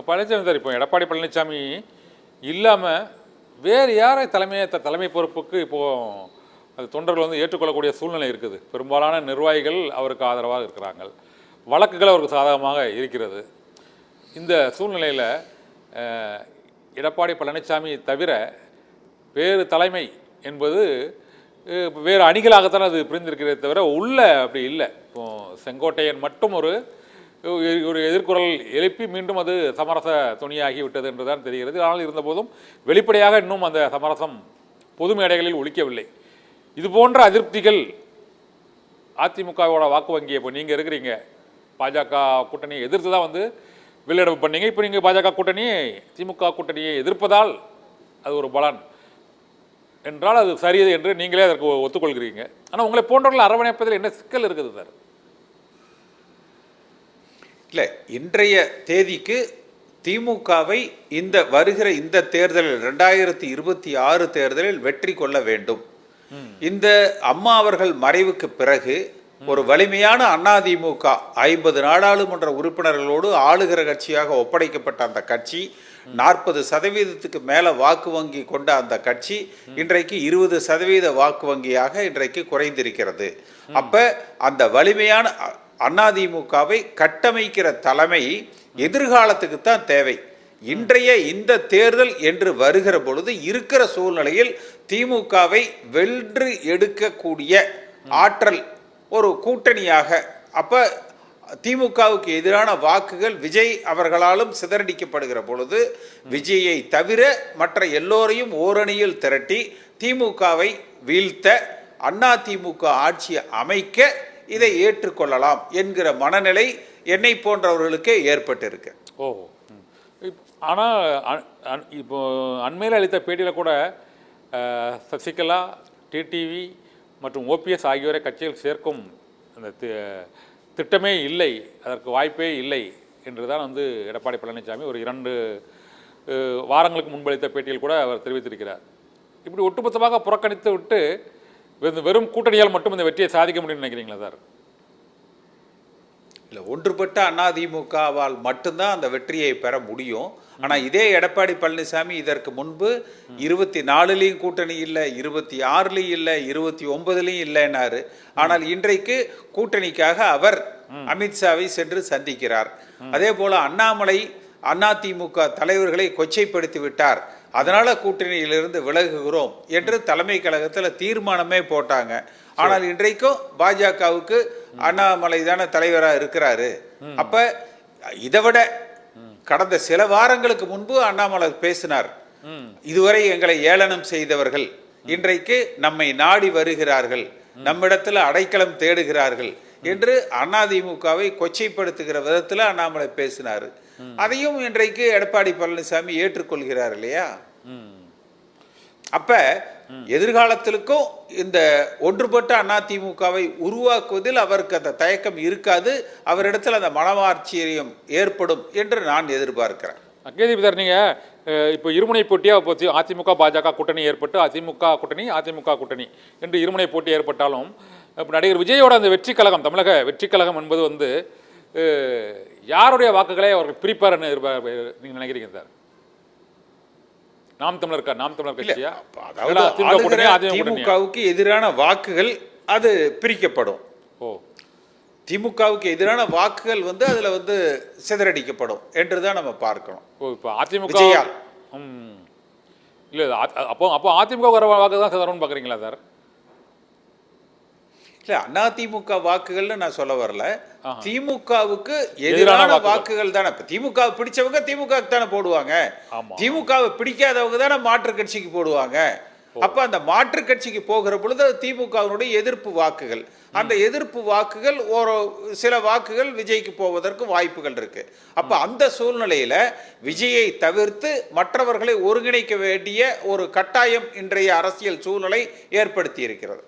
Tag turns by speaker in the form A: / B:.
A: Palaniswami sir, இப்போ எடப்பாடி பழனிசாமி இல்லாமல் வேறு யாரை தலைமை பொறுப்புக்கு இப்போது அது தொண்டர்கள் வந்து ஏற்றுக்கொள்ளக்கூடிய சூழ்நிலை இருக்குது. பெரும்பாலான நிர்வாகிகள் அவருக்கு ஆதரவாக இருக்கிறாங்க, வழக்குகள் அவருக்கு சாதகமாக இருக்கிறது. இந்த சூழ்நிலையில் எடப்பாடி பழனிசாமி தவிர வேறு தலைமை என்பது வேறு அணிகளாகத்தான் அது பிரிந்திருக்கிறதே தவிர உள்ள அப்படி இல்லை. இப்போ செங்கோட்டையன் மட்டும் ஒரு எதிர்குரல் எழுப்பி மீண்டும் அது சமரச துணியாகி விட்டது என்றுதான் தெரிகிறது. ஆனால் இருந்தபோதும் வெளிப்படையாக இன்னும் அந்த சமரசம் பொது மேடைகளில் ஒலிக்கவில்லை. இது போன்ற அதிருப்திகள் அதிமுகவோட வாக்கு வங்கியை, இப்போ நீங்கள் இருக்கிறீங்க, பாஜக கூட்டணியை எதிர்த்து தான் வந்து வெளியிடப்பு பண்ணீங்க. இப்போ நீங்கள் பாஜக கூட்டணியை திமுக கூட்டணியை எதிர்ப்பதால் அது ஒரு பலன் என்றால் அது சரியது என்று நீங்களே அதற்கு ஒத்துக்கொள்கிறீங்க. ஆனால் உங்களை போன்றவர்கள் அரவணைப்பதில் என்ன சிக்கல் இருக்குது சார்?
B: இல்லை, இன்றைய தேதிக்கு திமுகவை இந்த வருகிற இந்த தேர்தலில் 2026 தேர்தலில் வெற்றி கொள்ள வேண்டும். இந்த அம்மா அவர்கள் மறைவுக்கு பிறகு ஒரு வலிமையான அதிமுக 50 நாடாளுமன்ற உறுப்பினர்களோடு ஆளுகிற கட்சியாக ஒப்படைக்கப்பட்ட அந்த கட்சி 40% மேல வாக்கு வங்கி கொண்ட அந்த கட்சி இன்றைக்கு 20% வாக்கு வங்கியாக இன்றைக்கு குறைந்திருக்கிறது. அப்ப அந்த வலிமையான அதிமுகவை கட்டமைக்கிற தலைமை எதிர்காலத்துக்கு தான் தேவை. இன்றைய இந்த தேர்தல் என்று வருகிற பொழுது இருக்கிற சூழ்நிலையில் திமுகவை வென்று எடுக்கக்கூடிய ஆற்றல் ஒரு கூட்டணியாக, அப்ப திமுகவுக்கு எதிரான வாக்குகள் விஜய் அவர்களாலும் சிதறடிக்கப்படுகிற பொழுது விஜயை தவிர மற்ற எல்லோரையும் ஓரணியில் திரட்டி திமுகவை வீழ்த்த அதிமுக ஆட்சியை அமைக்க இதை ஏற்றுக்கொள்ளலாம் என்கிற மனநிலை என்னை போன்றவர்களுக்கே ஏற்பட்டிருக்கு.
A: ஓ, ஆனால் இப்போ அண்மையில் அளித்த பேட்டியில் கூட சசிகலா, டிடிவி மற்றும் ஓபிஎஸ் ஆகியோரை கட்சியில் சேர்க்கும் அந்த திட்டமே இல்லை, அதற்கு வாய்ப்பே இல்லை என்று தான் வந்து எடப்பாடி பழனிசாமி ஒரு 2 வாரங்களுக்கு முன்பளித்த பேட்டியில் கூட அவர் தெரிவித்திருக்கிறார். இப்படி ஒட்டுமொத்தமாக புறக்கணித்து விட்டு வெறும் கூட்டணியால் மட்டும் இந்த வெற்றியை சாதிக்க முடியும்னு நினைக்கிறீங்களா சார்?
B: இல்லை, ஒன்றுபட்ட அதிமுகவால் மட்டும்தான் அந்த வெற்றியை பெற முடியும். ஆனால் இதே எடப்பாடி பழனிசாமி இதற்கு முன்பு 24லையும் கூட்டணி இல்லை, 26லையும் இல்லை, 29லையும் இல்லைன்னாரு. ஆனால் இன்றைக்கு கூட்டணிக்காக அவர் அமித்ஷாவை சென்று சந்திக்கிறார். அதே போல அண்ணாமலை அதிமுக தலைவர்களை கொச்சைப்படுத்தி விட்டார், அதனால கூட்டணியிலிருந்து விலகுகிறோம் என்று தலைமை கழகத்தில் தீர்மானமே போட்டாங்க. ஆனால் இன்றைக்கும் பாஜகவுக்கு அண்ணாமலை தானே தலைவராக இருக்கிறாரு. அப்ப இதை விட கடந்த சில வாரங்களுக்கு முன்பு அண்ணாமலை பேசினார், இதுவரை எங்களை ஏளனம் செய்தவர்கள் இன்றைக்கு நம்மை நாடி வருகிறார்கள், நம்மிடத்தில் அடைக்கலம் தேடுகிறார்கள் என்று அதிமுகவை கொச்சைப்படுத்துகிற விதத்தில் அண்ணாமலை பேசினார். அதையும் இன்றைக்கு எடப்பாடி பழனிசாமி ஏற்றுக்கொள்கிறார் இல்லையா? அப்ப எதிர்காலத்திற்கும் இந்த ஒன்றுபட்ட அதிமுகவை உருவாக்குவதில் அவருக்கு அந்த தயக்கம் இருக்காது, அவரிடத்தில் அந்த மனமார்ச்சியம் ஏற்படும் என்று நான் எதிர்பார்க்கிறேன்.
A: கேதீப் சார், நீங்கள் இப்போ இருமுனை போட்டியாக போச்சு, அதிமுக பாஜக கூட்டணி ஏற்பட்டு அதிமுக கூட்டணி என்று இருமுனை போட்டி ஏற்பட்டாலும் இப்போ நடிகர் விஜயோட அந்த வெற்றி கழகம், தமிழக வெற்றி கழகம் என்பது வந்து யாருடைய வாக்குகளை அவர்கள் பிரிப்பார்னு நீங்கள் நினைக்கிறீங்க சார்? நாம் தமிழர் கட்சியா?
B: திமுகவுக்கு எதிரான வாக்குகள் அது பிரிக்கப்படும். திமுகவுக்கு எதிரான வாக்குகள் வந்து அதுல வந்து சிதறடிக்கப்படும் என்றுதான் நம்ம பார்க்கணும்.
A: இப்போ அதிமுக இல்ல, அப்போ அதிமுக வாக்கு தான் சிதறணும்னு பாக்குறீங்களா சார்?
B: இல்ல, அதிமுக வாக்குகள்னு நான் சொல்ல வரல, திமுகவுக்கு எதிரான வாக்குகள் தானே. திமுக பிடிச்சவங்க திமுக தானே போடுவாங்க, திமுகவை பிடிக்காதவங்க தானே மாற்று கட்சிக்கு போடுவாங்க. அப்ப அந்த மாற்று கட்சிக்கு போகிற பொழுது திமுகவினுடைய எதிர்ப்பு வாக்குகள், அந்த எதிர்ப்பு வாக்குகள் ஒரு சில வாக்குகள் விஜய்க்கு போவதற்கு வாய்ப்புகள் இருக்கு. அப்ப அந்த சூழ்நிலையில விஜயை தவிர்த்து மற்றவர்களை ஒருங்கிணைக்க வேண்டிய ஒரு கட்டாயம் இன்றைய அரசியல் சூழ்நிலை ஏற்படுத்தி இருக்கிறது.